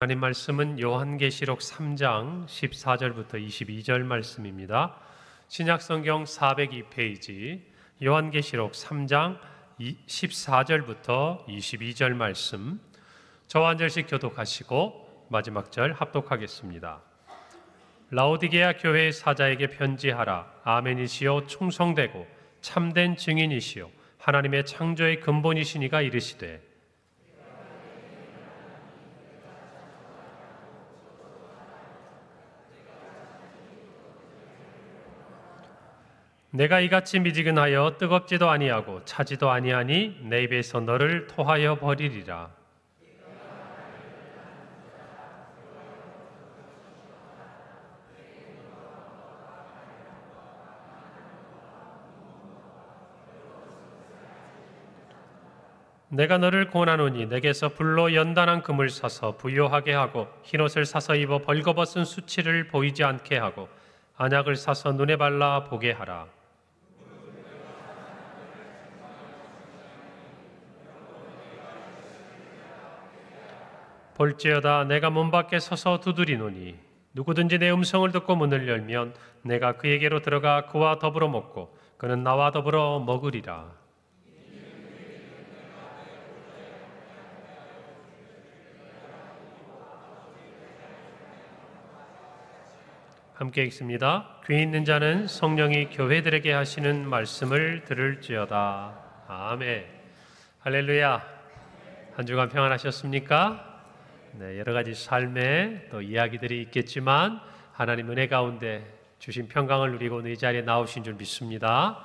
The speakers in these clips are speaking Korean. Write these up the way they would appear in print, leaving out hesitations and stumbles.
하나님 말씀은 요한계시록 3장 14절부터 22절 말씀입니다. 신약성경 402페이지 요한계시록 3장 14절부터 22절 말씀, 저와 한 절씩 교독하시고 마지막 절 합독하겠습니다. 라오디게아 교회의 사자에게 편지하라. 아멘이시요 충성되고 참된 증인이시요 하나님의 창조의 근본이시니가 이르시되, 내가 이같이 미지근하여 뜨겁지도 아니하고 차지도 아니하니 내 입에서 너를 토하여 버리리라. 내가 너를 권하노니 내게서 불로 연단한 금을 사서 부요하게 하고 흰옷을 사서 입어 벌거벗은 수치를 보이지 않게 하고 안약을 사서 눈에 발라 보게 하라. 볼지어다 내가 문 밖에 서서 두드리노니 누구든지 내 음성을 듣고 문을 열면 내가 그에게로 들어가 그와 더불어 먹고 그는 나와 더불어 먹으리라. 함께 읽습니다. 귀 있는 자는 성령이 교회들에게 하시는 말씀을 들을지어다. 아멘. 할렐루야. 한 주간 평안하셨습니까? 네, 여러 가지 삶의 또 이야기들이 있겠지만 하나님 은혜 가운데 주신 평강을 누리고 오늘 이 자리에 나오신 줄 믿습니다.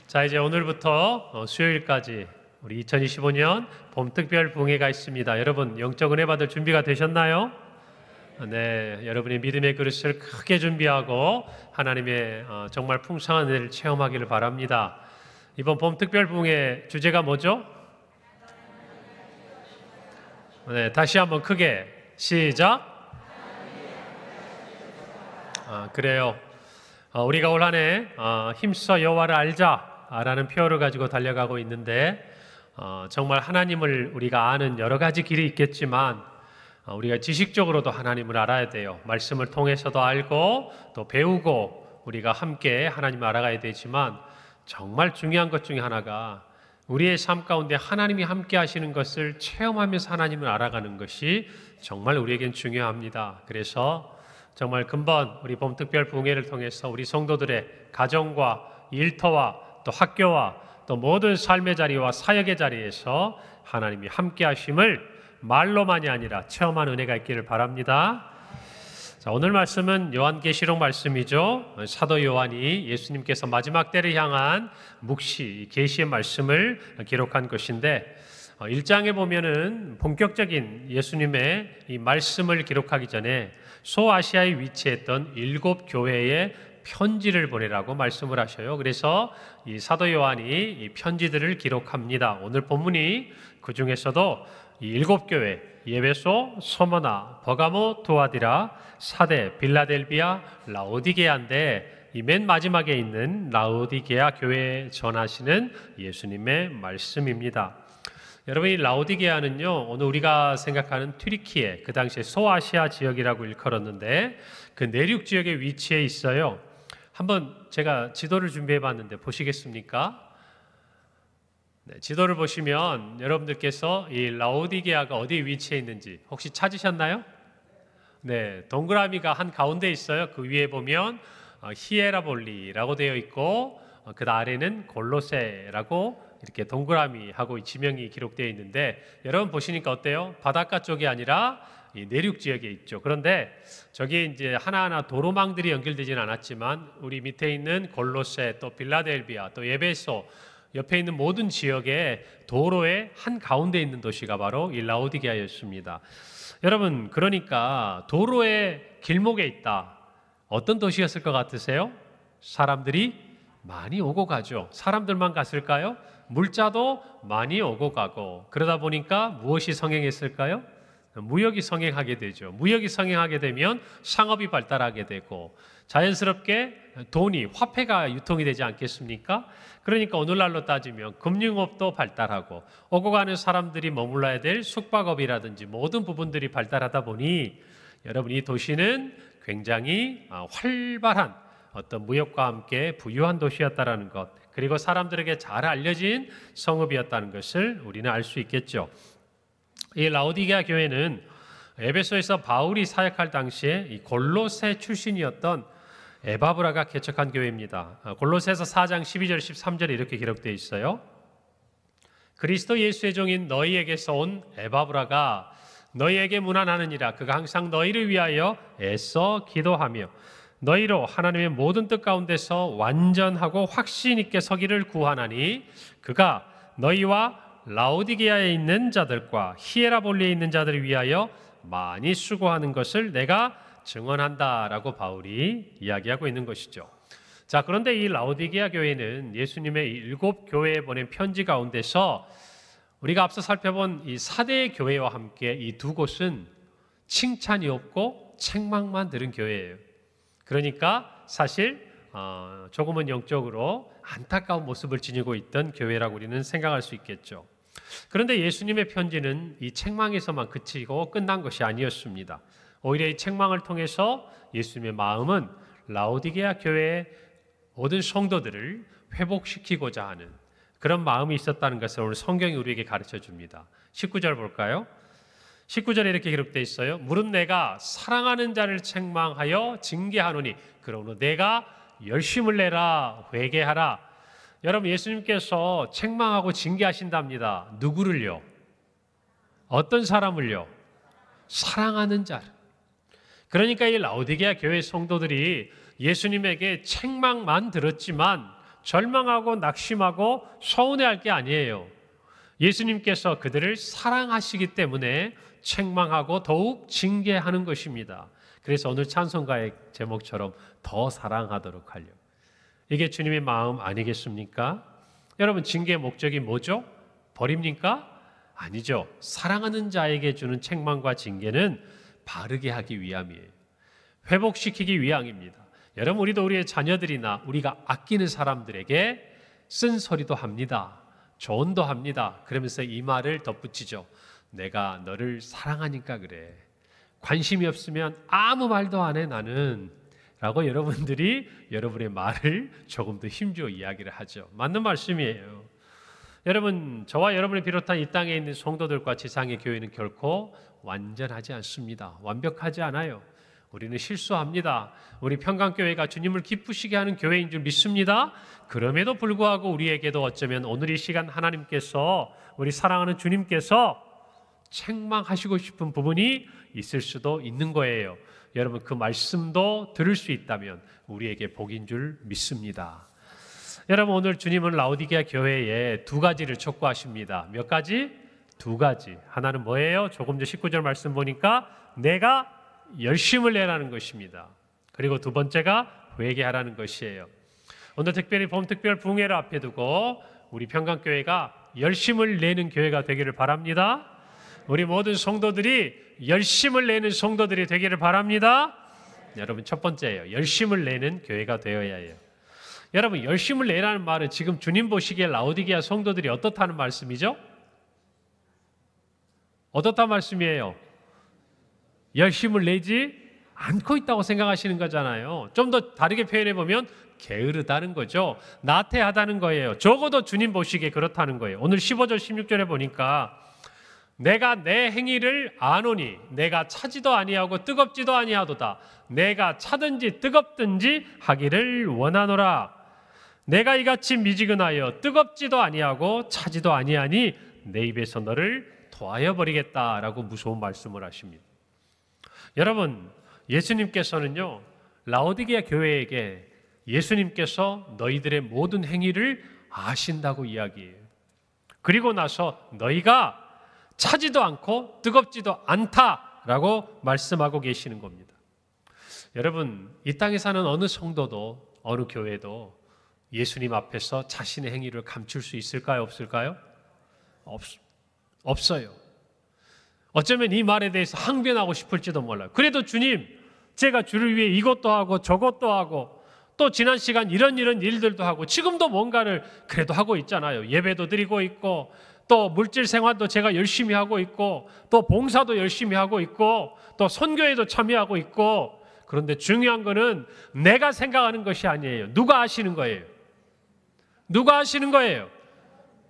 자, 이제 오늘부터 수요일까지 우리 2025년 봄특별 부흥회가 있습니다. 여러분 영적 은혜 받을 준비가 되셨나요? 네, 여러분의 믿음의 그릇을 크게 준비하고 하나님의 정말 풍성한 은혜를 체험하기를 바랍니다. 이번 봄특별 부흥회 주제가 뭐죠? 네, 다시 한번 크게 시작. 그래요. 우리가 올 한 해 힘써 여호와를 알자라는 표어를 가지고 달려가고 있는데 정말 하나님을 우리가 아는 여러 가지 길이 있겠지만 우리가 지식적으로도 하나님을 알아야 돼요. 말씀을 통해서도 알고 또 배우고 우리가 함께 하나님을 알아가야 되지만 정말 중요한 것 중에 하나가 우리의 삶 가운데 하나님이 함께 하시는 것을 체험하면서 하나님을 알아가는 것이 정말 우리에겐 중요합니다. 그래서 정말 금번 우리 봄특별 부흥회를 통해서 우리 성도들의 가정과 일터와 또 학교와 또 모든 삶의 자리와 사역의 자리에서 하나님이 함께 하심을 말로만이 아니라 체험한 은혜가 있기를 바랍니다. 자, 오늘 말씀은 요한계시록 말씀이죠. 사도 요한이 예수님께서 마지막 때를 향한 묵시, 계시의 말씀을 기록한 것인데 1장에 보면은 본격적인 예수님의 이 말씀을 기록하기 전에 소아시아에 위치했던 7 교회에 편지를 보내라고 말씀을 하셔요. 그래서 이 사도 요한이 이 편지들을 기록합니다. 오늘 본문이 그 중에서도 이 7 교회 예베소, 소모나, 버가모, 두아디라, 사데, 빌라델비아, 라오디게아인데 이 맨 마지막에 있는 라오디게아 교회에 전하시는 예수님의 말씀입니다. 여러분, 이 라오디게아는요, 오늘 우리가 생각하는 튀르키예, 그 당시에 소아시아 지역이라고 일컬었는데 그 내륙 지역에 위치해 있어요. 한번 제가 지도를 준비해 봤는데 보시겠습니까? 네, 지도를 보시면 여러분들께서 이 라오디게아가 어디에 위치해 있는지 혹시 찾으셨나요? 네, 동그라미가 한 가운데 있어요. 그 위에 보면 히에라볼리라고 되어 있고 그 아래는 골로세라고 이렇게 동그라미하고 지명이 기록되어 있는데 여러분 보시니까 어때요? 바닷가 쪽이 아니라 이 내륙 지역에 있죠. 그런데 저기 이제 하나하나 도로망들이 연결되지는 않았지만 우리 밑에 있는 골로세, 또 빌라델비아, 또 에베소 옆에 있는 모든 지역의 도로의 한 가운데 있는 도시가 바로 이 라오디게아였습니다. 여러분, 그러니까 도로의 길목에 있다. 어떤 도시였을 것 같으세요? 사람들이 많이 오고 가죠. 사람들만 갔을까요? 물자도 많이 오고 가고 그러다 보니까 무엇이 성행했을까요? 무역이 성행하게 되죠. 무역이 성행하게 되면 상업이 발달하게 되고 자연스럽게 돈이, 화폐가 유통이 되지 않겠습니까? 그러니까 오늘날로 따지면 금융업도 발달하고 오고 가는 사람들이 머물러야 될 숙박업이라든지 모든 부분들이 발달하다 보니 여러분, 이 도시는 굉장히 활발한 어떤 무역과 함께 부유한 도시였다라는 것, 그리고 사람들에게 잘 알려진 성읍이었다는 것을 우리는 알 수 있겠죠. 이 라오디게아 교회는 에베소에서 바울이 사역할 당시에 이 골로새 출신이었던 에바브라가 개척한 교회입니다. 골로새서 4장 12절 13절에 이렇게 기록되어 있어요. 그리스도 예수의 종인 너희에게서 온 에바브라가 너희에게 문안하느니라. 그가 항상 너희를 위하여 애써 기도하며 너희로 하나님의 모든 뜻 가운데서 완전하고 확신 있게 서기를 구하나니 그가 너희와 라오디게아에 있는 자들과 히에라볼리에 있는 자들을 위하여 많이 수고하는 것을 내가 증언한다라고 바울이 이야기하고 있는 것이죠. 자, 그런데 이 라오디게아 교회는 예수님의 7 교회에 보낸 편지 가운데서 우리가 앞서 살펴본 이 4대 교회와 함께 이 두 곳은 칭찬이 없고 책망만 들은 교회예요. 그러니까 사실 조금은 영적으로 안타까운 모습을 지니고 있던 교회라고 우리는 생각할 수 있겠죠. 그런데 예수님의 편지는 이 책망에서만 그치고 끝난 것이 아니었습니다. 오히려 이 책망을 통해서 예수님의 마음은 라오디게아 교회의 모든 성도들을 회복시키고자 하는 그런 마음이 있었다는 것을 오늘 성경이 우리에게 가르쳐 줍니다. 19절 볼까요? 19절에 이렇게 기록되어 있어요. 무릇 내가 사랑하는 자를 책망하여 징계하노니 그러므로 내가 열심을 내라 회개하라. 여러분, 예수님께서 책망하고 징계하신답니다. 누구를요? 어떤 사람을요? 사랑하는 자를. 그러니까 이 라오디게아 교회 성도들이 예수님에게 책망만 들었지만 절망하고 낙심하고 서운해할 게 아니에요. 예수님께서 그들을 사랑하시기 때문에 책망하고 더욱 징계하는 것입니다. 그래서 오늘 찬송가의 제목처럼 더 사랑하도록 하려. 이게 주님의 마음 아니겠습니까? 여러분, 징계의 목적이 뭐죠? 벌입니까? 아니죠. 사랑하는 자에게 주는 책망과 징계는 바르게 하기 위함이에요. 회복시키기 위함입니다. 여러분, 우리도 우리의 자녀들이나 우리가 아끼는 사람들에게 쓴소리도 합니다. 조언도 합니다. 그러면서 이 말을 덧붙이죠. 내가 너를 사랑하니까 그래. 관심이 없으면 아무 말도 안 해 나는. 라고 여러분들이 여러분의 말을 조금 더 힘주어 이야기를 하죠. 맞는 말씀이에요. 여러분, 저와 여러분을 비롯한 이 땅에 있는 성도들과 지상의 교회는 결코 완전하지 않습니다. 완벽하지 않아요. 우리는 실수합니다. 우리 평강교회가 주님을 기쁘시게 하는 교회인 줄 믿습니다. 그럼에도 불구하고 우리에게도 어쩌면 오늘 이 시간 하나님께서, 우리 사랑하는 주님께서 책망하시고 싶은 부분이 있을 수도 있는 거예요. 여러분, 그 말씀도 들을 수 있다면 우리에게 복인 줄 믿습니다. 여러분, 오늘 주님은 라오디게아 교회에 2가지를 촉구하십니다. 몇 가지? 2가지. 하나는 뭐예요? 조금 전 19절 말씀 보니까 내가 열심을 내라는 것입니다. 그리고 2번째가 회개하라는 것이에요. 오늘 특별히 봄특별 부흥회를 앞에 두고 우리 평강교회가 열심을 내는 교회가 되기를 바랍니다. 우리 모든 성도들이 열심을 내는 성도들이 되기를 바랍니다. 여러분, 첫 번째예요. 열심을 내는 교회가 되어야 해요. 여러분, 열심을 내라는 말은 지금 주님 보시기에 라오디게아 성도들이 어떻다는 말씀이죠? 어떻다는 말씀이에요? 열심을 내지 않고 있다고 생각하시는 거잖아요. 좀 더 다르게 표현해 보면 게으르다는 거죠. 나태하다는 거예요. 적어도 주님 보시기에 그렇다는 거예요. 오늘 15절 16절에 보니까 내가 내 행위를 아노니 내가 차지도 아니하고 뜨겁지도 아니하도다. 내가 차든지 뜨겁든지 하기를 원하노라. 내가 이같이 미지근하여 뜨겁지도 아니하고 차지도 아니하니 내 입에서 너를 토하여 버리겠다라고 무서운 말씀을 하십니다. 여러분, 예수님께서는요, 라오디게아 교회에게 예수님께서 너희들의 모든 행위를 아신다고 이야기해요. 그리고 나서 너희가 차지도 않고 뜨겁지도 않다라고 말씀하고 계시는 겁니다. 여러분, 이 땅에 사는 어느 성도도 어느 교회도 예수님 앞에서 자신의 행위를 감출 수 있을까요? 없을까요? 없어요. 어쩌면 이 말에 대해서 항변하고 싶을지도 몰라요. 그래도 주님, 제가 주를 위해 이것도 하고 저것도 하고 또 지난 시간 이런 일들도 하고 지금도 뭔가를 그래도 하고 있잖아요. 예배도 드리고 있고 또 물질 생활도 제가 열심히 하고 있고 또 봉사도 열심히 하고 있고 또 선교에도 참여하고 있고. 그런데 중요한 거는 내가 생각하는 것이 아니에요. 누가 하시는 거예요? 누가 하시는 거예요?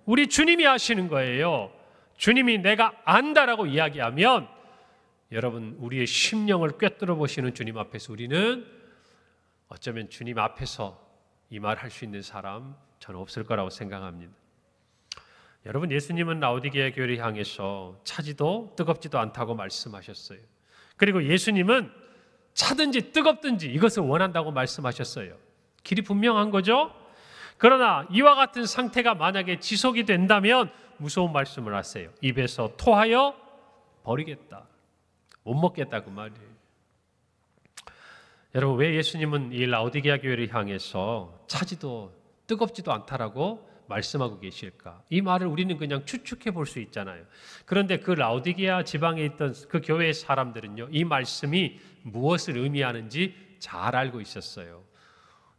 우리 주님이 하시는 거예요. 주님이 내가 안다라고 이야기하면 여러분, 우리의 심령을 꿰뚫어 보시는 주님 앞에서 우리는 어쩌면 주님 앞에서 이 말 할 수 있는 사람 저는 없을 거라고 생각합니다. 여러분, 예수님은 라오디게아 교회를 향해서 차지도 뜨겁지도 않다고 말씀하셨어요. 그리고 예수님은 차든지 뜨겁든지 이것을 원한다고 말씀하셨어요. 길이 분명한 거죠? 그러나 이와 같은 상태가 만약에 지속이 된다면 무서운 말씀을 하세요. 입에서 토하여 버리겠다. 못 먹겠다 그 말이에요. 여러분, 왜 예수님은 이 라오디게아 교회를 향해서 차지도 뜨겁지도 않다라고 말씀하고 계실까? 이 말을 우리는 그냥 추측해 볼 수 있잖아요. 그런데 그 라오디게아 지방에 있던 그 교회의 사람들은요, 이 말씀이 무엇을 의미하는지 잘 알고 있었어요.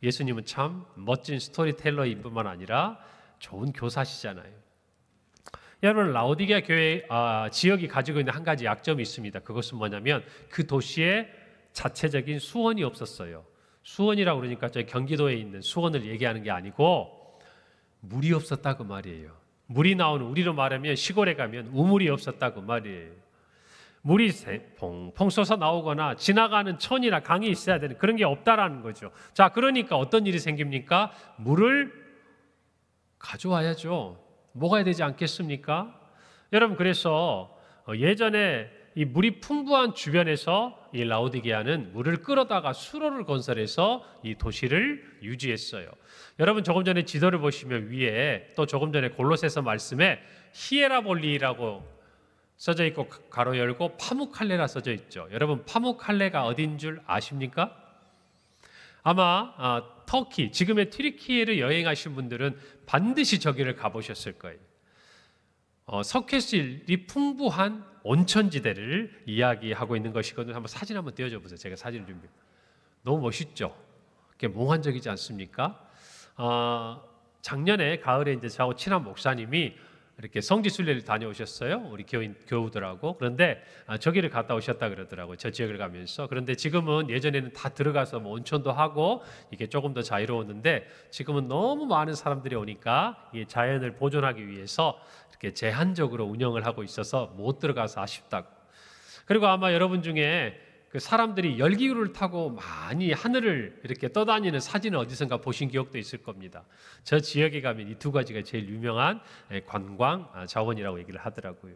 예수님은 참 멋진 스토리텔러일 뿐만 아니라 좋은 교사시잖아요. 여러분, 라오디게아 교회 지역이 가지고 있는 한 가지 약점이 있습니다. 그것은 뭐냐면 그 도시에 자체적인 수원이 없었어요. 수원이라고 그러니까 저희 경기도에 있는 수원을 얘기하는 게 아니고 물이 없었다 그 말이에요. 물이 나오는, 우리로 말하면 시골에 가면 우물이 없었다 그 말이에요. 물이 퐁퐁 솟아 나오거나 지나가는 천이나 강이 있어야 되는 그런 게 없다라는 거죠. 자, 그러니까 어떤 일이 생깁니까? 물을 가져와야죠. 먹어야 되지 않겠습니까? 여러분, 그래서 예전에 이 물이 풍부한 주변에서 이 라오디게아는 물을 끌어다가 수로를 건설해서 이 도시를 유지했어요. 여러분, 조금 전에 지도를 보시면 위에 또 조금 전에 골로새서 말씀에 히에라볼리라고 써져 있고 가로 열고 파무칼레라 써져 있죠. 여러분, 파무칼레가 어딘 줄 아십니까? 아마 터키, 지금의 튀르키예를 여행하신 분들은 반드시 저기를 가보셨을 거예요. 석회질이 풍부한 온천지대를 이야기하고 있는 것이거든요. 한번 사진 한번 띄워줘 보세요. 제가 사진을 준비했어요. 너무 멋있죠? 그게 몽환적이지 않습니까? 작년에 가을에 이제 저하고 친한 목사님이 이렇게 성지순례를 다녀오셨어요. 우리 교우들하고. 그런데 저기를 갔다 오셨다 그러더라고요. 저 지역을 가면서. 그런데 지금은 예전에는 다 들어가서 뭐 온천도 하고 이게 조금 더 자유로웠는데 지금은 너무 많은 사람들이 오니까 이 자연을 보존하기 위해서 이렇게 제한적으로 운영을 하고 있어서 못 들어가서 아쉽다고. 그리고 아마 여러분 중에 그 사람들이 열기구를 타고 많이 하늘을 이렇게 떠다니는 사진을 어디선가 보신 기억도 있을 겁니다. 저 지역에 가면 이 두 가지가 제일 유명한 관광 자원이라고 얘기를 하더라고요.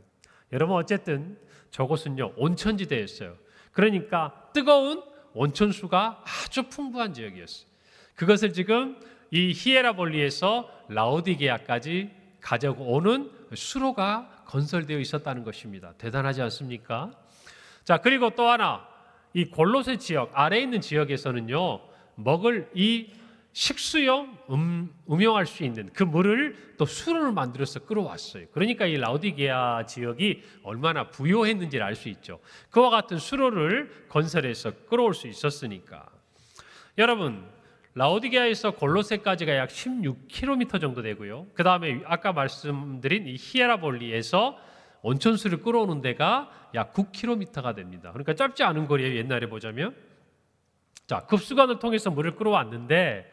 여러분, 어쨌든 저곳은요 온천지대였어요. 그러니까 뜨거운 온천수가 아주 풍부한 지역이었어요. 그것을 지금 이 히에라볼리에서 라오디게아까지 가져오는 수로가 건설되어 있었다는 것입니다. 대단하지 않습니까? 자, 그리고 또 하나, 이 골로새 지역 아래에 있는 지역에서는요 먹을 이 식수용 음용할 수 있는 그 물을 또 수로를 만들어서 끌어왔어요. 그러니까 이 라오디게아 지역이 얼마나 부유했는지를 알 수 있죠. 그와 같은 수로를 건설해서 끌어올 수 있었으니까. 여러분, 라오디게아에서 골로새까지가 약 16km 정도 되고요. 그 다음에 아까 말씀드린 이 히에라볼리에서 온천수를 끌어오는 데가 약 9km가 됩니다. 그러니까 짧지 않은 거리예요. 옛날에 보자면. 자, 급수관을 통해서 물을 끌어왔는데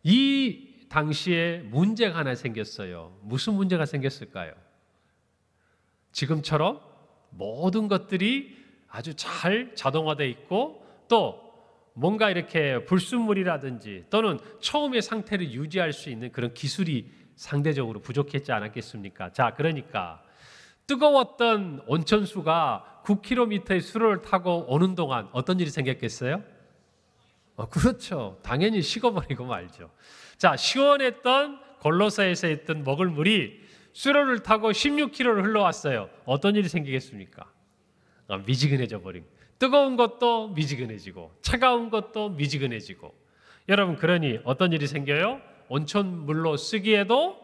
이 당시에 문제가 하나 생겼어요. 무슨 문제가 생겼을까요? 지금처럼 모든 것들이 아주 잘 자동화되어 있고 또 뭔가 이렇게 불순물이라든지 또는 처음의 상태를 유지할 수 있는 그런 기술이 상대적으로 부족했지 않았겠습니까? 자, 그러니까 뜨거웠던 온천수가 9km의 수로를 타고 오는 동안 어떤 일이 생겼겠어요? 그렇죠. 당연히 식어버리고 말죠. 자, 시원했던 골로새에서 있던 먹을 물이 수로를 타고 16km를 흘러왔어요. 어떤 일이 생기겠습니까? 미지근해져 버린. 뜨거운 것도 미지근해지고 차가운 것도 미지근해지고. 여러분, 그러니 어떤 일이 생겨요? 온천물로 쓰기에도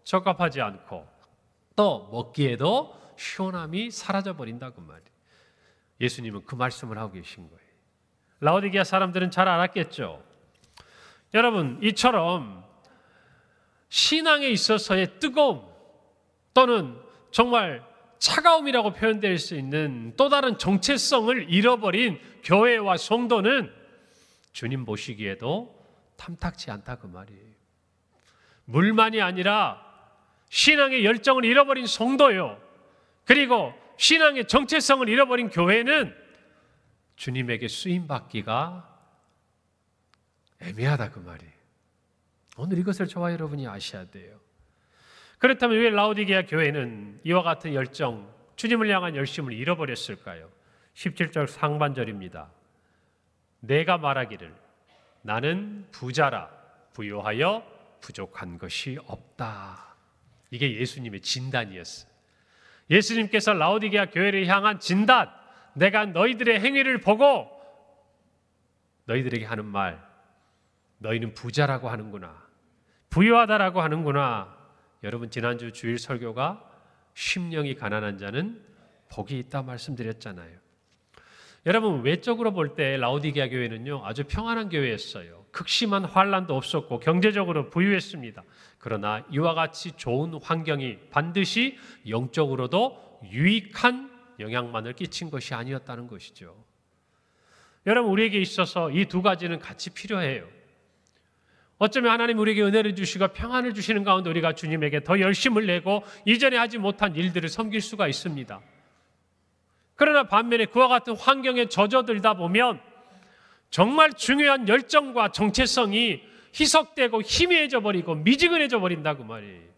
적합하지 않고 또 먹기에도 시원함이 사라져버린다 그 말이에요. 예수님은 그 말씀을 하고 계신 거예요. 라오디게아 사람들은 잘 알았겠죠. 여러분, 이처럼 신앙에 있어서의 뜨거움 또는 정말 차가움이라고 표현될 수 있는 또 다른 정체성을 잃어버린 교회와 성도는 주님 보시기에도 탐탁지 않다 그 말이에요. 물만이 아니라 신앙의 열정을 잃어버린 성도요, 그리고 신앙의 정체성을 잃어버린 교회는 주님에게 쓰임받기가 애매하다 그 말이에요. 오늘 이것을 저와 여러분이 아셔야 돼요. 그렇다면 왜 라오디게아 교회는 이와 같은 열정, 주님을 향한 열심을 잃어버렸을까요? 17절 상반절입니다. 내가 말하기를 나는 부자라 부요하여 부족한 것이 없다. 이게 예수님의 진단이었어요. 예수님께서 라오디게아 교회를 향한 진단, 내가 너희들의 행위를 보고 너희들에게 하는 말, 너희는 부자라고 하는구나, 부유하다라고 하는구나. 여러분, 지난주 주일 설교가 심령이 가난한 자는 복이 있다 말씀드렸잖아요. 여러분, 외적으로 볼 때 라오디게아 교회는요, 아주 평안한 교회였어요. 극심한 환난도 없었고 경제적으로 부유했습니다. 그러나 이와 같이 좋은 환경이 반드시 영적으로도 유익한 영향만을 끼친 것이 아니었다는 것이죠. 여러분, 우리에게 있어서 이 두 가지는 같이 필요해요. 어쩌면 하나님 우리에게 은혜를 주시고 평안을 주시는 가운데 우리가 주님에게 더 열심을 내고 이전에 하지 못한 일들을 섬길 수가 있습니다. 그러나 반면에 그와 같은 환경에 젖어들다 보면 정말 중요한 열정과 정체성이 희석되고 희미해져 버리고 미지근해져 버린다고 말이에요.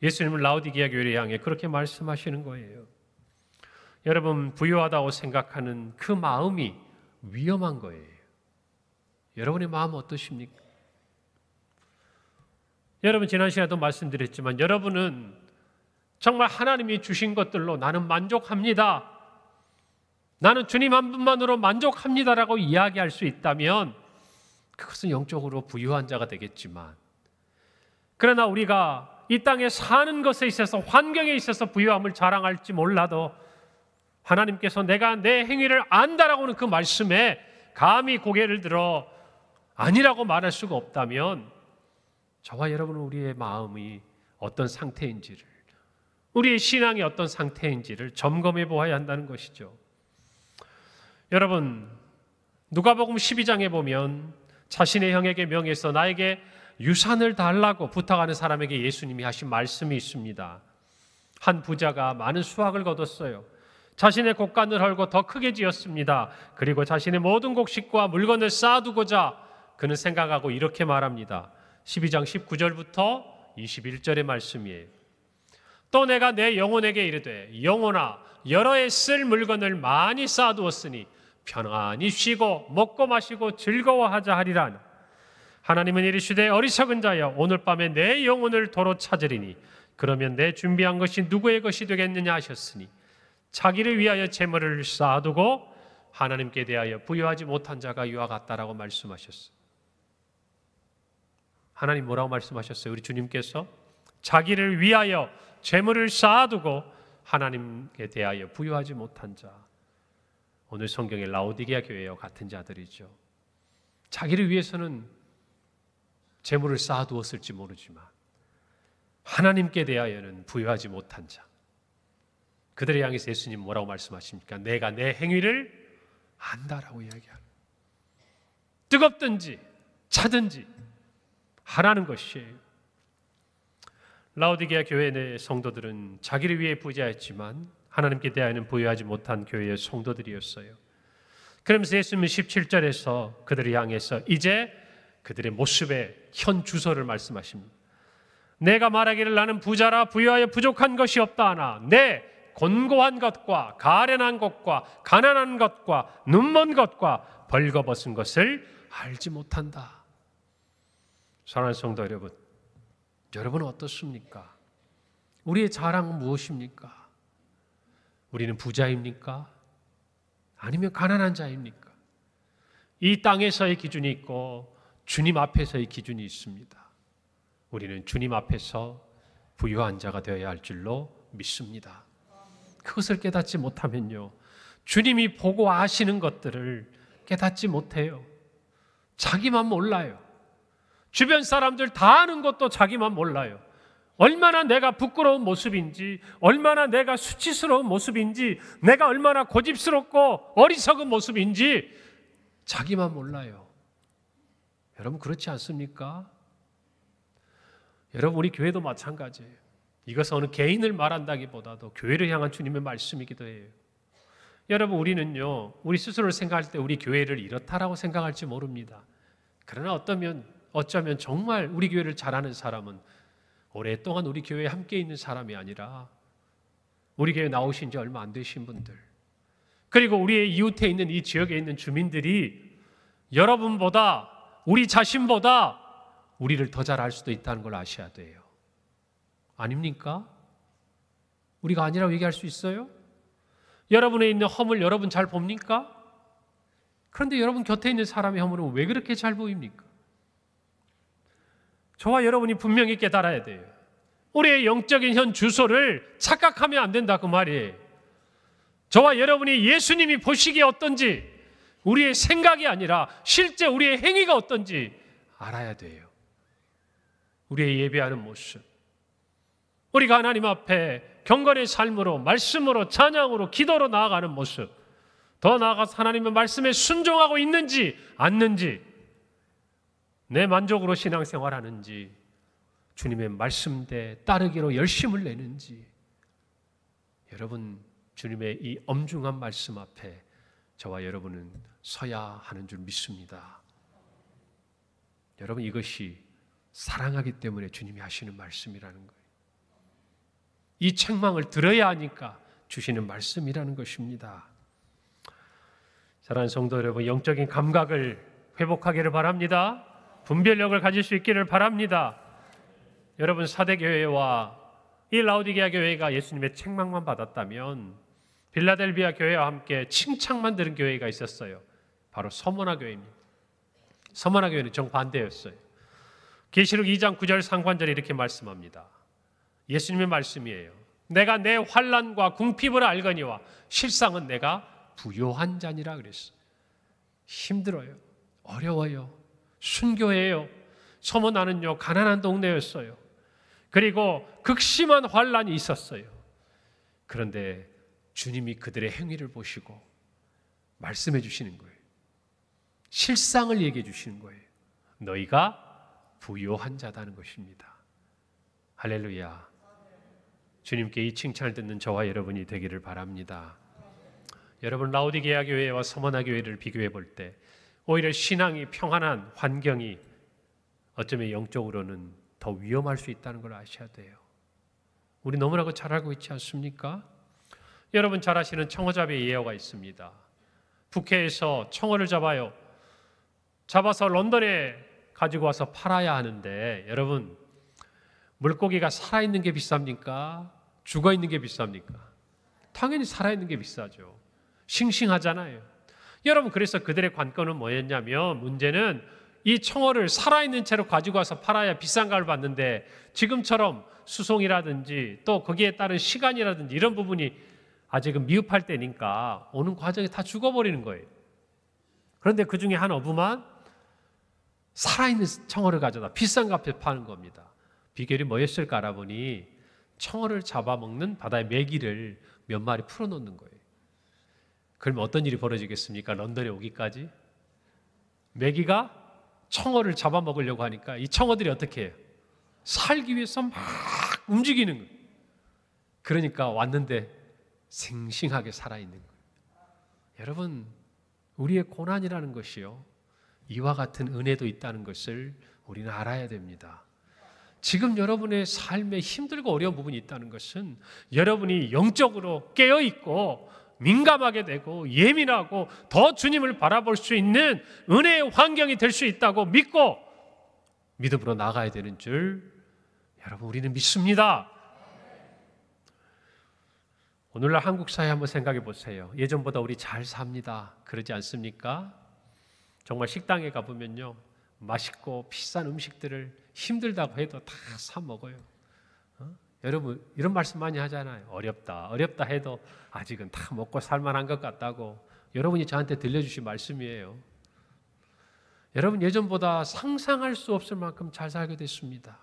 예수님은 라오디게아 교회를 향해 그렇게 말씀하시는 거예요. 여러분, 부유하다고 생각하는 그 마음이 위험한 거예요. 여러분의 마음 어떠십니까? 여러분, 지난 시간에도 말씀드렸지만 여러분은 정말 하나님이 주신 것들로 나는 만족합니다, 나는 주님 한 분만으로 만족합니다라고 이야기할 수 있다면 그것은 영적으로 부유한 자가 되겠지만, 그러나 우리가 이 땅에 사는 것에 있어서 환경에 있어서 부유함을 자랑할지 몰라도 하나님께서 내가 내 행위를 안다라고 하는 그 말씀에 감히 고개를 들어 아니라고 말할 수가 없다면 저와 여러분은 우리의 마음이 어떤 상태인지를, 우리의 신앙이 어떤 상태인지를 점검해 보아야 한다는 것이죠. 여러분, 누가복음 12장에 보면 자신의 형에게 명해서 나에게 유산을 달라고 부탁하는 사람에게 예수님이 하신 말씀이 있습니다. 한 부자가 많은 수확을 거뒀어요. 자신의 곡간을 헐고 더 크게 지었습니다. 그리고 자신의 모든 곡식과 물건을 쌓아두고자 그는 생각하고 이렇게 말합니다. 12장 19절부터 21절의 말씀이에요. 또 내가 내 영혼에게 이르되 영혼아, 여러 해 쓸 물건을 많이 쌓아두었으니 편안히 쉬고 먹고 마시고 즐거워하자 하리라. 하나님은 이르시되 어리석은 자여, 오늘 밤에 내 영혼을 도로 찾으리니 그러면 내 준비한 것이 누구의 것이 되겠느냐 하셨으니 자기를 위하여 재물을 쌓아두고 하나님께 대하여 부유하지 못한 자가 이와 같다라고 말씀하셨어요. 하나님 뭐라고 말씀하셨어요? 우리 주님께서 자기를 위하여 재물을 쌓아두고 하나님께 대하여 부유하지 못한 자, 오늘 성경의 라오디게아 교회와 같은 자들이죠. 자기를 위해서는 재물을 쌓아두었을지 모르지만 하나님께 대하여는 부유하지 못한 자, 그들을 향해서 예수님 뭐라고 말씀하십니까? 내가 내 행위를 안다라고 이야기하는, 뜨겁든지 차든지 하라는 것이에요. 라오디게아 교회 내 성도들은 자기를 위해 부자였지만 하나님께 대하여는 부유하지 못한 교회의 성도들이었어요. 그러면서 예수님은 17절에서 그들을 향해서 이제 그들의 모습의 현 주소를 말씀하십니다. 내가 말하기를 나는 부자라 부유하여 부족한 것이 없다 하나 내 곤고한 것과 가련한 것과 가난한 것과 눈먼 것과 벌거벗은 것을 알지 못한다. 사랑하는 성도 여러분, 여러분은 어떻습니까? 우리의 자랑은 무엇입니까? 우리는 부자입니까? 아니면 가난한 자입니까? 이 땅에서의 기준이 있고 주님 앞에서의 기준이 있습니다. 우리는 주님 앞에서 부유한 자가 되어야 할 줄로 믿습니다. 그것을 깨닫지 못하면요, 주님이 보고 아시는 것들을 깨닫지 못해요. 자기만 몰라요. 주변 사람들 다 아는 것도 자기만 몰라요. 얼마나 내가 부끄러운 모습인지, 얼마나 내가 수치스러운 모습인지, 내가 얼마나 고집스럽고 어리석은 모습인지 자기만 몰라요. 여러분 그렇지 않습니까? 여러분 우리 교회도 마찬가지예요. 이것은 어느 개인을 말한다기보다도 교회를 향한 주님의 말씀이기도 해요. 여러분 우리는요, 우리 스스로를 생각할 때 우리 교회를 이렇다라고 생각할지 모릅니다. 그러나 어쩌면 정말 우리 교회를 잘 아는 사람은 오랫동안 우리 교회에 함께 있는 사람이 아니라 우리 교회에 나오신 지 얼마 안 되신 분들, 그리고 우리의 이웃에 있는 이 지역에 있는 주민들이 여러분보다, 우리 자신보다 우리를 더 잘 알 수도 있다는 걸 아셔야 돼요. 아닙니까? 우리가 아니라고 얘기할 수 있어요? 여러분에 있는 허물 여러분 잘 봅니까? 그런데 여러분 곁에 있는 사람의 허물은 왜 그렇게 잘 보입니까? 저와 여러분이 분명히 깨달아야 돼요. 우리의 영적인 현 주소를 착각하면 안 된다 그 말이에요. 저와 여러분이 예수님이 보시기에 어떤지, 우리의 생각이 아니라 실제 우리의 행위가 어떤지 알아야 돼요. 우리의 예배하는 모습, 우리가 하나님 앞에 경건의 삶으로, 말씀으로, 찬양으로, 기도로 나아가는 모습, 더 나아가서 하나님의 말씀에 순종하고 있는지 않는지, 내 만족으로 신앙생활하는지, 주님의 말씀대 따르기로 열심을 내는지, 여러분 주님의 이 엄중한 말씀 앞에 저와 여러분은 서야 하는 줄 믿습니다. 여러분 이것이 사랑하기 때문에 주님이 하시는 말씀이라는 거예요. 이 책망을 들어야 하니까 주시는 말씀이라는 것입니다. 사랑하는 성도 여러분, 영적인 감각을 회복하기를 바랍니다. 분별력을 가질 수 있기를 바랍니다. 여러분 사대교회와 이 라오디게아 교회가 예수님의 책망만 받았다면 빌라델비아 교회와 함께 칭찬만 들은 교회가 있었어요. 바로 서머나 교회입니다. 서머나 교회는 정반대였어요. 계시록 2장 9절 상관절에 이렇게 말씀합니다. 예수님의 말씀이에요. 내가 내 환난과 궁핍을 알거니와 실상은 내가 부요한 자니라 그랬어요. 힘들어요. 어려워요. 순교해요. 서머나는요 가난한 동네였어요. 그리고 극심한 환난이 있었어요. 그런데 주님이 그들의 행위를 보시고 말씀해 주시는 거예요. 실상을 얘기해 주시는 거예요. 너희가 부요한 자다는 것입니다. 할렐루야. 주님께 이 칭찬을 듣는 저와 여러분이 되기를 바랍니다. 여러분 라오디게아 교회와 서머나 교회를 비교해 볼 때 오히려 신앙이 평안한 환경이 어쩌면 영적으로는 더 위험할 수 있다는 걸 아셔야 돼요. 우리 너무나도 잘 알고 있지 않습니까? 여러분 잘 아시는 청어잡이 예어가 있습니다. 북해에서 청어를 잡아요. 잡아서 런던에 가지고 와서 팔아야 하는데, 여러분 물고기가 살아있는 게 비쌉니까? 죽어있는 게 비쌉니까? 당연히 살아있는 게 비싸죠. 싱싱하잖아요. 여러분 그래서 그들의 관건은 뭐였냐면, 문제는 이 청어를 살아있는 채로 가지고 와서 팔아야 비싼 값을 받는데, 지금처럼 수송이라든지 또 거기에 따른 시간이라든지 이런 부분이 아직은 미흡할 때니까 오는 과정에 다 죽어버리는 거예요. 그런데 그 중에 한 어부만 살아있는 청어를 가져다 비싼 값에 파는 겁니다. 비결이 뭐였을까 알아보니 청어를 잡아먹는 바다의 메기를 몇 마리 풀어놓는 거예요. 그러면 어떤 일이 벌어지겠습니까? 런던에 오기까지 메기가 청어를 잡아먹으려고 하니까 이 청어들이 어떻게 해요? 살기 위해서 막 움직이는 거예요. 그러니까 왔는데 싱싱하게 살아있는 거예요. 여러분 우리의 고난이라는 것이요, 이와 같은 은혜도 있다는 것을 우리는 알아야 됩니다. 지금 여러분의 삶에 힘들고 어려운 부분이 있다는 것은 여러분이 영적으로 깨어있고 민감하게 되고 예민하고 더 주님을 바라볼 수 있는 은혜의 환경이 될 수 있다고 믿고 믿음으로 나가야 되는 줄 여러분 우리는 믿습니다. 오늘날 한국 사회 한번 생각해 보세요. 예전보다 우리 잘 삽니다. 그러지 않습니까? 정말 식당에 가보면요, 맛있고 비싼 음식들을 힘들다고 해도 다 사 먹어요. 여러분 이런 말씀 많이 하잖아요. 어렵다. 어렵다 해도 아직은 다 먹고 살만한 것 같다고. 여러분이 저한테 들려주신 말씀이에요. 여러분 예전보다 상상할 수 없을 만큼 잘 살게 됐습니다.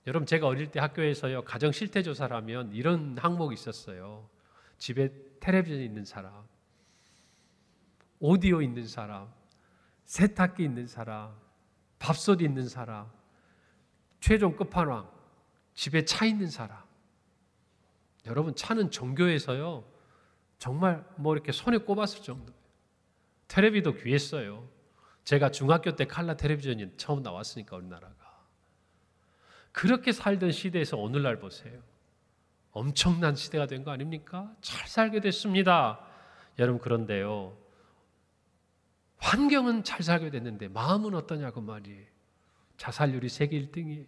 여러분 제가 어릴 때 학교에서요 가정 실태 조사라면 이런 항목이 있었어요. 집에 텔레비전 있는 사람, 오디오 있는 사람, 세탁기 있는 사람, 밥솥 있는 사람, 최종 끝판왕 집에 차 있는 사람. 여러분 차는 정교해서요 정말 뭐 이렇게 손에 꼽았을 정도. 텔레비도 귀했어요. 제가 중학교 때 칼라 텔레비전이 처음 나왔으니까 우리나라가. 그렇게 살던 시대에서 오늘날 보세요. 엄청난 시대가 된 거 아닙니까? 잘 살게 됐습니다. 여러분 그런데요. 환경은 잘 살게 됐는데 마음은 어떠냐고 말이에요. 자살률이 세계 1등이에요.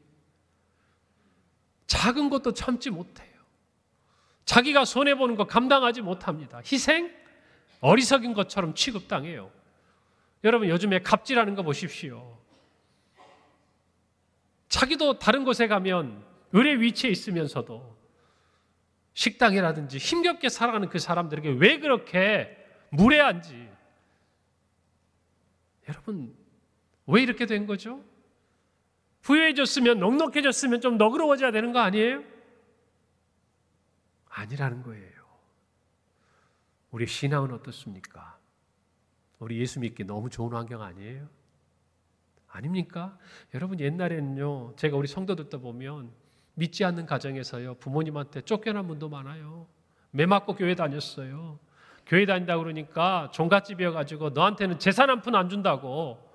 작은 것도 참지 못해요. 자기가 손해보는 거 감당하지 못합니다. 희생? 어리석인 것처럼 취급당해요. 여러분 요즘에 갑질하는 거 보십시오. 자기도 다른 곳에 가면 을의 위치에 있으면서도 식당이라든지 힘겹게 살아가는 그 사람들에게 왜 그렇게 무례한지. 여러분 왜 이렇게 된 거죠? 부유해졌으면 넉넉해졌으면 좀 너그러워져야 되는 거 아니에요? 아니라는 거예요. 우리 신앙은 어떻습니까? 우리 예수 믿기 너무 좋은 환경 아니에요? 아닙니까? 여러분 옛날에는요 제가 우리 성도들도 보면 믿지 않는 가정에서요 부모님한테 쫓겨난 분도 많아요. 매 맞고 교회 다녔어요. 교회 다닌다고 그러니까 종갓집이어가지고 너한테는 재산 한 푼 안 준다고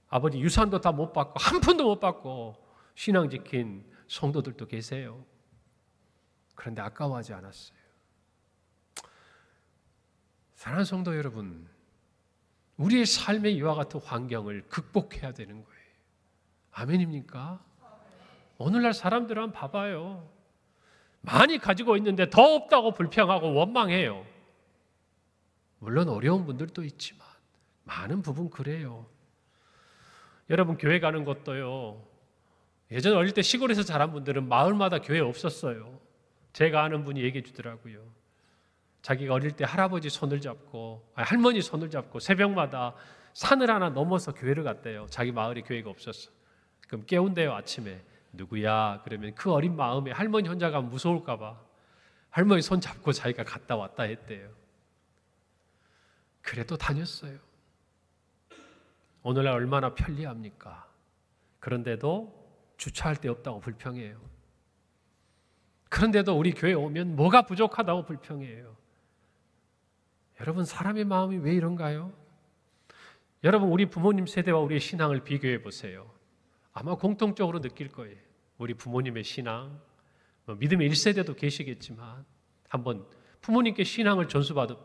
아버지 유산도 다 못 받고 한 푼도 못 받고 신앙 지킨 성도들도 계세요. 그런데 아까워하지 않았어요. 사랑하는 성도 여러분, 우리의 삶의 이와 같은 환경을 극복해야 되는 거예요. 아멘입니까? 오늘날 사람들은 한번 봐봐요. 많이 가지고 있는데 더 없다고 불평하고 원망해요. 물론 어려운 분들도 있지만 많은 부분 그래요. 여러분 교회 가는 것도요. 예전 어릴 때 시골에서 자란 분들은 마을마다 교회 없었어요. 제가 아는 분이 얘기해 주더라고요. 자기가 어릴 때 할아버지 손을 잡고 할머니 손을 잡고 새벽마다 산을 하나 넘어서 교회를 갔대요. 자기 마을에 교회가 없었어. 그럼 깨운대요 아침에. 누구야? 그러면 그 어린 마음에 할머니 혼자 가면 무서울까 봐 할머니 손 잡고 자기가 갔다 왔다 했대요. 그래도 다녔어요. 오늘날 얼마나 편리합니까? 그런데도 주차할 데 없다고 불평해요. 그런데도 우리 교회에 오면 뭐가 부족하다고 불평해요. 여러분 사람의 마음이 왜 이런가요? 여러분 우리 부모님 세대와 우리의 신앙을 비교해 보세요. 아마 공통적으로 느낄 거예요. 우리 부모님의 신앙, 믿음의 1세대도 계시겠지만 한번 부모님께 신앙을 전수받은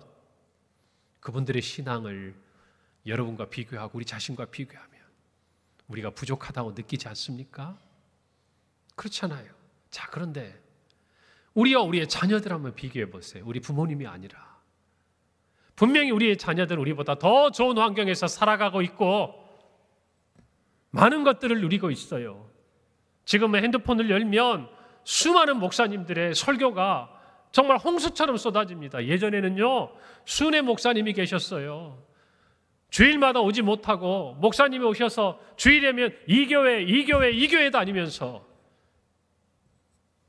그분들의 신앙을 여러분과 비교하고 우리 자신과 비교하면 우리가 부족하다고 느끼지 않습니까? 그렇잖아요. 자, 그런데 우리와 우리의 자녀들 한번 비교해 보세요. 우리 부모님이 아니라 분명히 우리의 자녀들은 우리보다 더 좋은 환경에서 살아가고 있고 많은 것들을 누리고 있어요. 지금은 핸드폰을 열면 수많은 목사님들의 설교가 정말 홍수처럼 쏟아집니다. 예전에는요 순회 목사님이 계셨어요. 주일마다 오지 못하고 목사님이 오셔서 주일이면 이 교회 다니면서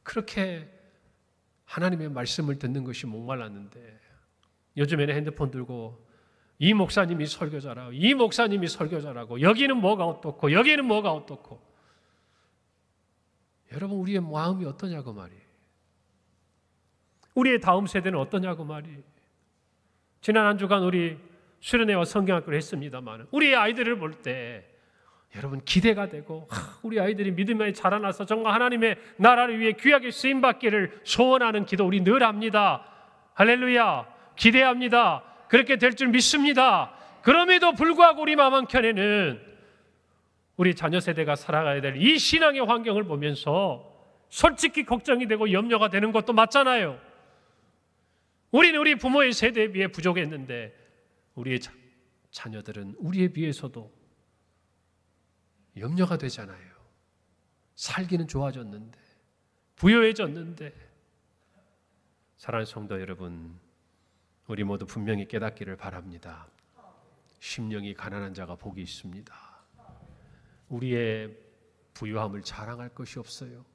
그렇게 하나님의 말씀을 듣는 것이 목말랐는데 요즘에는 핸드폰 들고 이 목사님이 설교자라고 이 목사님이 설교자라고 여기는 뭐가 어떻고 여기는 뭐가 어떻고. 여러분 우리의 마음이 어떠냐고 말이에요. 우리의 다음 세대는 어떠냐고 말이에요. 지난 한 주간 우리 수련회와 성경학교를 했습니다만 우리의 아이들을 볼 때 여러분 기대가 되고 우리 아이들이 믿음에 자라나서 정말 하나님의 나라를 위해 귀하게 쓰임받기를 소원하는 기도 우리 늘 합니다. 할렐루야. 기대합니다. 그렇게 될 줄 믿습니다. 그럼에도 불구하고 우리 마음 한켠에는 우리 자녀 세대가 살아가야 될 이 신앙의 환경을 보면서 솔직히 걱정이 되고 염려가 되는 것도 맞잖아요. 우리는 우리 부모의 세대에 비해 부족했는데 우리의 자녀들은 우리에 비해서도 염려가 되잖아요. 살기는 좋아졌는데 부유해졌는데. 사랑하는 성도 여러분, 우리 모두 분명히 깨닫기를 바랍니다. 심령이 가난한 자가 복이 있습니다. 우리의 부유함을 자랑할 것이 없어요.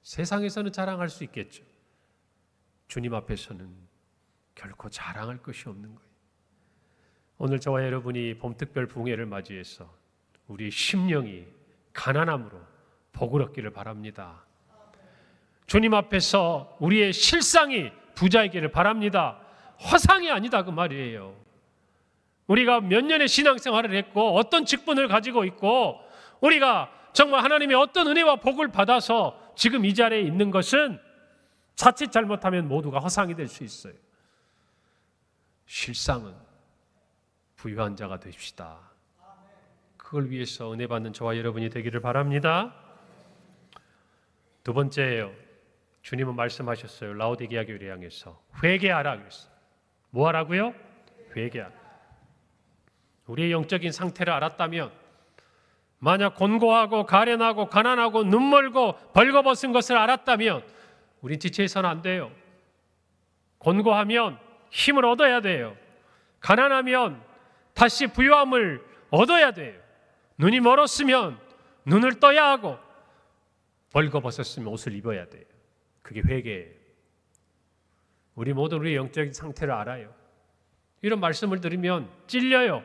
세상에서는 자랑할 수 있겠죠. 주님 앞에서는 결코 자랑할 것이 없는 거예요. 오늘 저와 여러분이 봄특별 부흥회를 맞이해서 우리 심령이 가난함으로 복을 얻기를 바랍니다. 주님 앞에서 우리의 실상이 부자이기를 바랍니다. 허상이 아니다 그 말이에요. 우리가 몇 년의 신앙생활을 했고 어떤 직분을 가지고 있고 우리가 정말 하나님의 어떤 은혜와 복을 받아서 지금 이 자리에 있는 것은 자칫 잘못하면 모두가 허상이 될 수 있어요. 실상은 부유한 자가 됩시다. 그걸 위해서 은혜 받는 저와 여러분이 되기를 바랍니다. 두 번째예요. 주님은 말씀하셨어요. 라오디게아 교회를 향해서 회개하라 그랬어요. 뭐 하라고요? 회개하라. 우리의 영적인 상태를 알았다면, 만약 곤고하고 가련하고 가난하고 눈멀고 벌거벗은 것을 알았다면 우린 지체해서는 안 돼요. 곤고하면 힘을 얻어야 돼요. 가난하면 다시 부유함을 얻어야 돼요. 눈이 멀었으면 눈을 떠야 하고 벌거벗었으면 옷을 입어야 돼요. 그게 회개예요. 우리 모두 우리의 영적인 상태를 알아요. 이런 말씀을 들으면 찔려요.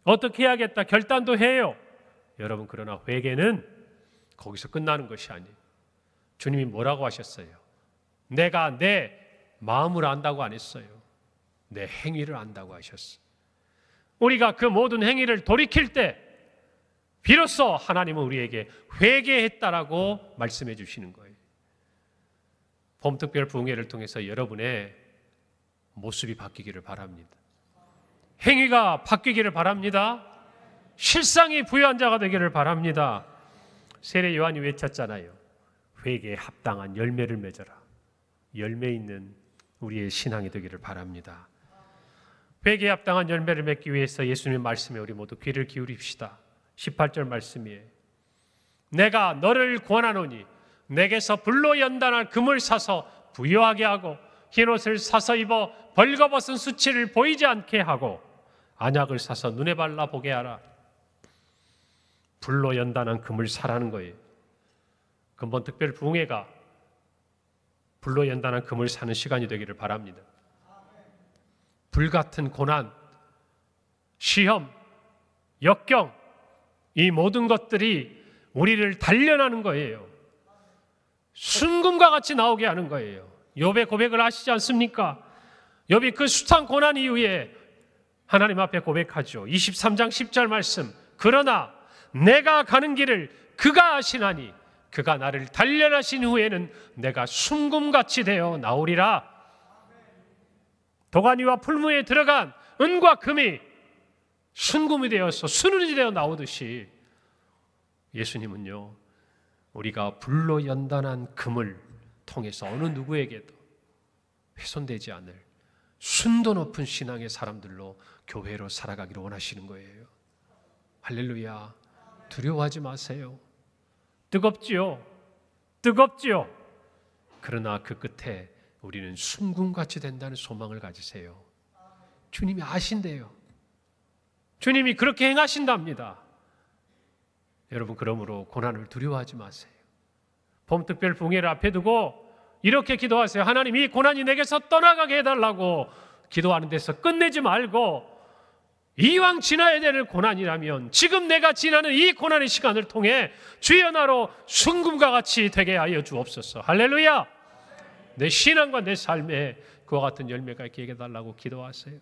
어떻게 해야겠다 결단도 해요. 여러분, 그러나 회개는 거기서 끝나는 것이 아니에요. 주님이 뭐라고 하셨어요? 내가 내 마음을 안다고 안 했어요. 내 행위를 안다고 하셨어요. 우리가 그 모든 행위를 돌이킬 때 비로소 하나님은 우리에게 회개했다라고 말씀해 주시는 거예요. 봄특별 부흥회를 통해서 여러분의 모습이 바뀌기를 바랍니다. 행위가 바뀌기를 바랍니다. 실상이 부유한 자가 되기를 바랍니다. 세례 요한이 외쳤잖아요. 회개에 합당한 열매를 맺어라. 열매 있는 우리의 신앙이 되기를 바랍니다. 회개에 합당한 열매를 맺기 위해서 예수님의 말씀에 우리 모두 귀를 기울입시다. 18절 말씀이에요. 내가 너를 권하노니 내게서 불로 연단할 금을 사서 부유하게 하고 흰옷을 사서 입어 벌거벗은 수치를 보이지 않게 하고 안약을 사서 눈에 발라 보게 하라. 불로 연단한 금을 사라는 거예요. 근본 특별 부흥회가 불로 연단한 금을 사는 시간이 되기를 바랍니다. 불같은 고난, 시험, 역경, 이 모든 것들이 우리를 단련하는 거예요. 순금과 같이 나오게 하는 거예요. 욥의 고백을 아시지 않습니까? 욥이 그 숱한 고난 이후에 하나님 앞에 고백하죠. 23장 10절 말씀. 그러나 내가 가는 길을 그가 아시나니 그가 나를 단련하신 후에는 내가 순금같이 되어 나오리라. 도가니와 풀무에 들어간 은과 금이 순금이 되어서 순은이 되어 나오듯이 예수님은요, 우리가 불로 연단한 금을 통해서 어느 누구에게도 훼손되지 않을 순도 높은 신앙의 사람들로 교회로 살아가기를 원하시는 거예요. 할렐루야. 두려워하지 마세요. 뜨겁지요. 뜨겁지요. 그러나 그 끝에 우리는 순금같이 된다는 소망을 가지세요. 주님이 아신대요. 주님이 그렇게 행하신답니다. 여러분, 그러므로 고난을 두려워하지 마세요. 봄특별 부흥회를 앞에 두고 이렇게 기도하세요. 하나님, 이 고난이 내게서 떠나가게 해달라고 기도하는 데서 끝내지 말고, 이왕 지나야 될 고난이라면 지금 내가 지나는 이 고난의 시간을 통해 주여 나로 순금과 같이 되게 하여 주옵소서. 할렐루야. 내 신앙과 내 삶에 그와 같은 열매가 있게 해달라고 기도하세요.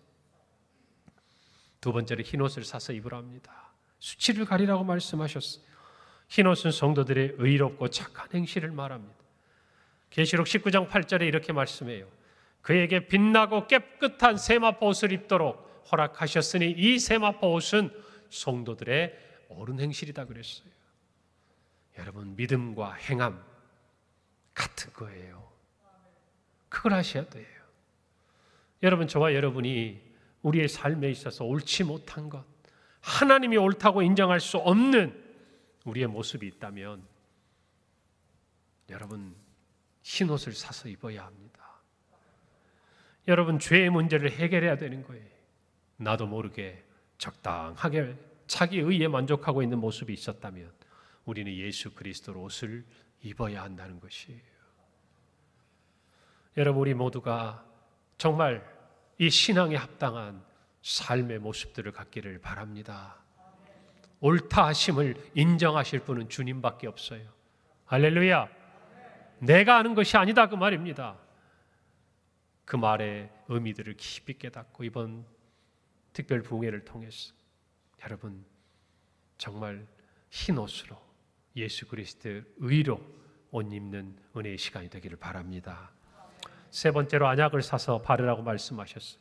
두 번째로 흰옷을 사서 입으랍니다. 수치를 가리라고 말씀하셨어요. 흰옷은 성도들의 의롭고 착한 행실을 말합니다. 계시록 19장 8절에 이렇게 말씀해요. 그에게 빛나고 깨끗한 세마포 옷을 입도록 허락하셨으니 이 세마포 옷은 성도들의 옳은 행실이다 그랬어요. 여러분, 믿음과 행함 같은 거예요. 그걸 하셔야 돼요. 여러분, 저와 여러분이 우리의 삶에 있어서 옳지 못한 것, 하나님이 옳다고 인정할 수 없는 우리의 모습이 있다면 여러분, 흰옷을 사서 입어야 합니다. 여러분, 죄의 문제를 해결해야 되는 거예요. 나도 모르게 적당하게 자기 의에 만족하고 있는 모습이 있었다면 우리는 예수 그리스도로 옷을 입어야 한다는 것이에요. 여러분, 우리 모두가 정말 이 신앙에 합당한 삶의 모습들을 갖기를 바랍니다. 옳다 하심을 인정하실 분은 주님밖에 없어요. 할렐루야. 내가 아는 것이 아니다 그 말입니다. 그 말의 의미들을 깊이 깨닫고 이번 특별 부흥회를 통해서 여러분 정말 흰 옷으로 예수 그리스도의 의로 옷 입는 은혜의 시간이 되기를 바랍니다. 세 번째로 안약을 사서 바르라고 말씀하셨어요.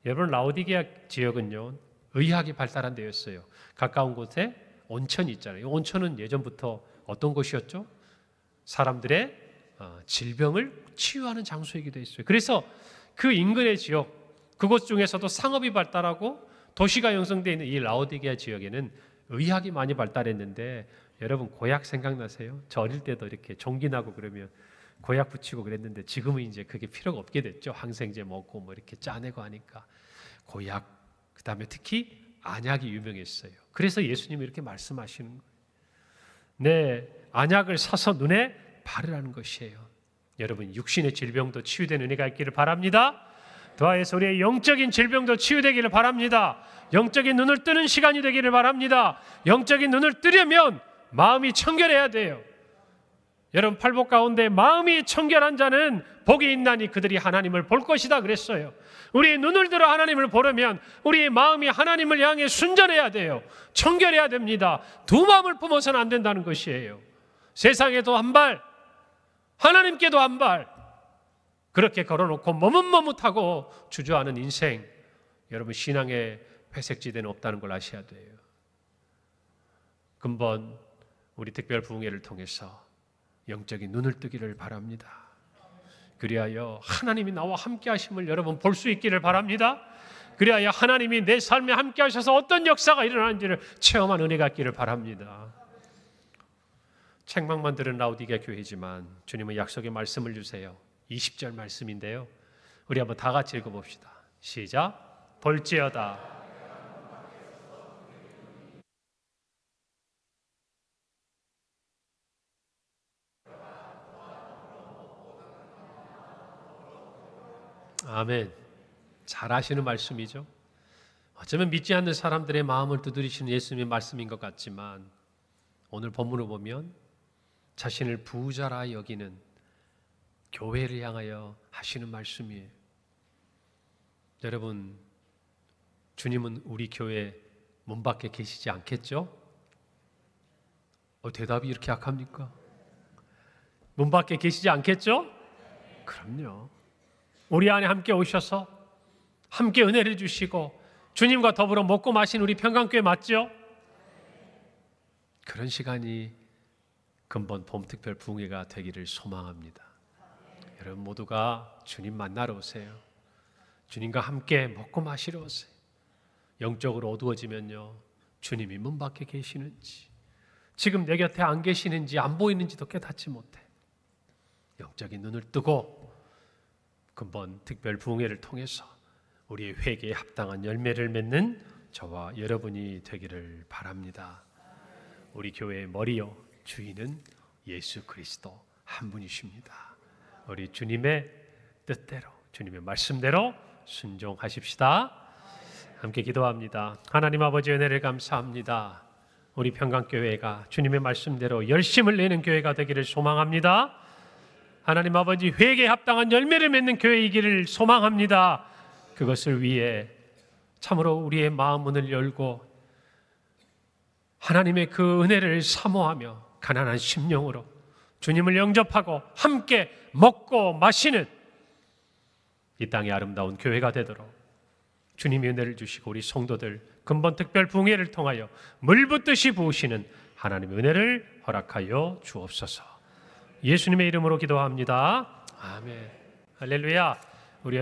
여러분, 라오디게아 지역은요 의학이 발달한 데였어요. 가까운 곳에 온천이 있잖아요. 온천은 예전부터 어떤 곳이었죠? 사람들의 질병을 치유하는 장소이기도 했어요. 그래서 그 인근의 지역, 그곳 중에서도 상업이 발달하고 도시가 형성되어 있는 이 라오디게아 지역에는 의학이 많이 발달했는데, 여러분 고약 생각나세요? 저 어릴 때도 이렇게 종기 나고 그러면 고약 붙이고 그랬는데 지금은 이제 그게 필요가 없게 됐죠. 항생제 먹고 뭐 이렇게 짜내고 하니까. 고약, 그 다음에 특히 안약이 유명했어요. 그래서 예수님이 이렇게 말씀하시는 거예요. 네, 안약을 사서 눈에 바르라는 것이에요. 여러분, 육신의 질병도 치유되는 은혜가 있기를 바랍니다. 더하여서 우리의 영적인 질병도 치유되기를 바랍니다. 영적인 눈을 뜨는 시간이 되기를 바랍니다. 영적인 눈을 뜨려면 마음이 청결해야 돼요. 여러분, 팔복 가운데 마음이 청결한 자는 복이 있나니 그들이 하나님을 볼 것이다 그랬어요. 우리의 눈을 들어 하나님을 보려면 우리의 마음이 하나님을 향해 순전해야 돼요. 청결해야 됩니다. 두 마음을 품어서는 안 된다는 것이에요. 세상에도 한 발, 하나님께도 한 발, 그렇게 걸어놓고 머뭇머뭇하고 주저하는 인생, 여러분 신앙의 회색지대는 없다는 걸 아셔야 돼요. 근본 우리 특별 부흥회를 통해서 영적인 눈을 뜨기를 바랍니다. 그리하여 하나님이 나와 함께 하심을 여러분 볼 수 있기를 바랍니다. 그리하여 하나님이 내 삶에 함께 하셔서 어떤 역사가 일어나는지를 체험한 은혜가 있기를 바랍니다. 책망만 들은 라오디게아 교회지만 주님은 약속의 말씀을 주세요. 20절 말씀인데요, 우리 한번 다 같이 읽어봅시다. 시작. 볼지어다 아멘. 잘 아시는 말씀이죠. 어쩌면 믿지 않는 사람들의 마음을 두드리시는 예수님의 말씀인 것 같지만 오늘 본문을 보면 자신을 부자라 여기는 교회를 향하여 하시는 말씀이에요. 여러분, 주님은 우리 교회 문 밖에 계시지 않겠죠? 대답이 이렇게 약합니까? 문 밖에 계시지 않겠죠? 그럼요. 우리 안에 함께 오셔서 함께 은혜를 주시고 주님과 더불어 먹고 마신 우리 평강교회 맞죠? 그런 시간이 근본 봄특별 부흥회가 되기를 소망합니다. 여러분 모두가 주님 만나러 오세요. 주님과 함께 먹고 마시러 오세요. 영적으로 어두워지면요, 주님이 문 밖에 계시는지, 지금 내 곁에 안 계시는지, 안 보이는지도 깨닫지 못해. 영적인 눈을 뜨고 근본 특별 부흥회를 통해서 우리의 회개에 합당한 열매를 맺는 저와 여러분이 되기를 바랍니다. 우리 교회의 머리요 주인은 예수 그리스도 한 분이십니다. 우리 주님의 뜻대로, 주님의 말씀대로 순종하십시다. 함께 기도합니다. 하나님 아버지, 은혜를 감사합니다. 우리 평강교회가 주님의 말씀대로 열심을 내는 교회가 되기를 소망합니다. 하나님 아버지, 회개에 합당한 열매를 맺는 교회이기를 소망합니다. 그것을 위해 참으로 우리의 마음 문을 열고 하나님의 그 은혜를 사모하며 가난한 심령으로 주님을 영접하고 함께 먹고 마시는 이 땅의 아름다운 교회가 되도록 주님이 은혜를 주시고 우리 성도들 근본 특별 부흥회를 통하여 물붓듯이 부으시는 하나님의 은혜를 허락하여 주옵소서. 예수님의 이름으로 기도합니다. 아멘. 할렐루야. 우리